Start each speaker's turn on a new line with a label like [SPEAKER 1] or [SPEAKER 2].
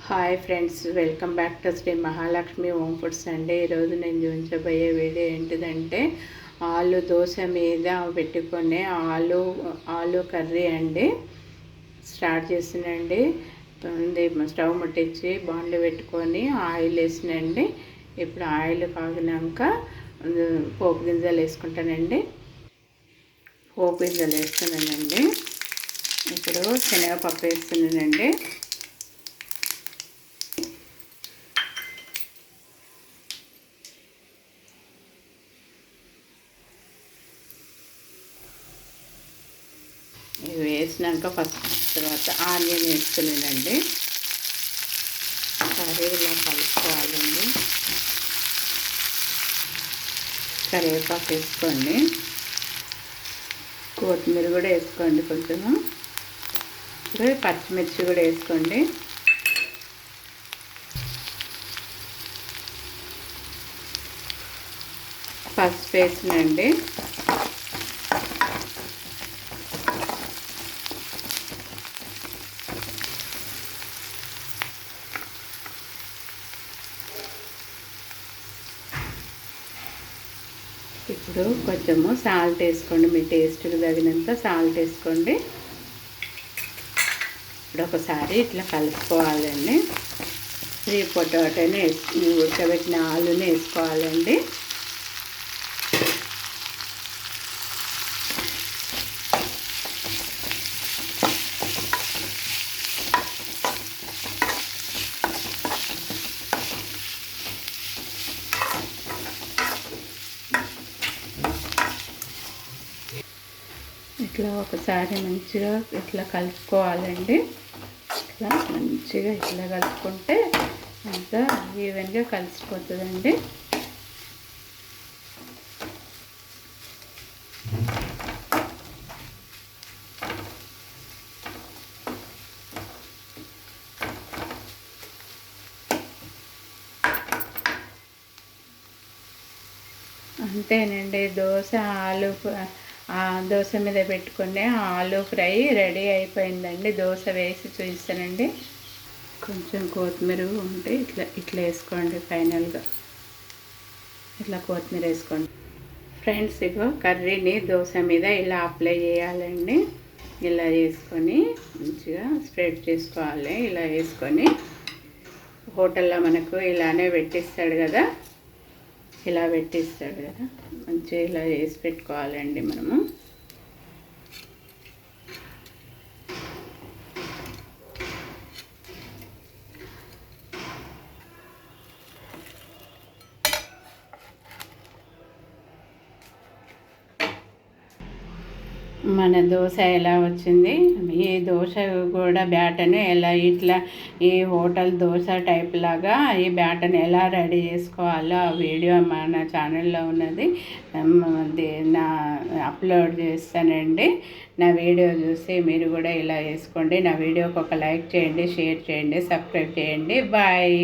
[SPEAKER 1] Hi friends, welcome back to Sri Mahalakshmi home foods అండి. ఈరోజు నేను చూపించబోయే వీడియో ఏంటిదంటే ఆలు దోశ మీద పెట్టుకునే ఆలు కర్రీ అండి. స్టార్ట్ చేసినండి. స్టవ్ ముట్టించి బాండ్లు పెట్టుకొని ఆయిల్ వేసినండి. ఇప్పుడు ఆయిల్ కాగినాక పోపు గింజలు వేసుకుంటానండి. పోపు గింజలు వేస్తున్నానండి. ఇప్పుడు శనగపప్పు వేస్తున్నానండి. ఇవి వేసినాక తర్వాత ఆనియన్ వేసుకున్నానండి. కర్రీ ఇలా కలుపుకోవాలండి. కరివేపాకు వేసుకోండి. కొత్తిమీర కూడా వేసుకోండి. కొంచెము ఇప్పుడు పచ్చిమిర్చి కూడా వేసుకోండి. పసుపు వేసినండి. ఇప్పుడు కొంచెము సాల్ట్ వేసుకోండి. మీ టేస్ట్కి తగినంత సాల్ట్ వేసుకోండి. ఇప్పుడు ఒకసారి ఇట్లా కలుపుకోవాలండి. 3 పొటాటోని ఉడకబెట్టిన ఆలుని వేసుకోవాలండి. ఇట్లా ఒకసారి మంచిగా ఇట్లా కలుపుకోవాలండి. ఇట్లా మంచిగా ఇట్లా కలుపుకుంటే అంతా ఈవెన్గా కలిసిపోతుందండి. అంతేనండి. దోశ మీద పెట్టుకునే ఆలు ఫ్రై రెడీ అయిపోయిందండి. దోశ వేసి చూపిస్తానండి. కొంచెం కొత్తిమీర ఉంటే ఇట్లా వేసుకోండి. ఫైనల్గా ఇట్లా కొత్తిమీర వేసుకోండి. ఫ్రెండ్స్, ఇగో కర్రీని దోశ మీద ఇలా అప్లై చేయాలండి. ఇలా వేసుకొని మంచిగా స్ప్రెడ్ చేసుకోవాలి. ఇలా వేసుకొని హోటల్లో మనకు ఇలానే పెట్టిస్తాడు కదా, మంచిగా ఇలా వేసి పెట్టుకోవాలండి మనము. మన దోశ ఎలా వచ్చింది, ఈ దోశ కూడా బ్యాటర్ని ఎలా ఈ హోటల్ దోశ టైప్ లాగా ఈ బ్యాటర్ని ఎలా రెడీ చేసుకోవాలో ఆ వీడియో మన ఛానల్లో ఉన్నది. నా అప్లోడ్ చేస్తానండి. నా వీడియో చూసి మీరు కూడా ఇలా వేసుకోండి. నా వీడియోకి ఒక లైక్ చేయండి, షేర్ చేయండి, సబ్స్క్రైబ్ చేయండి. బాయ్.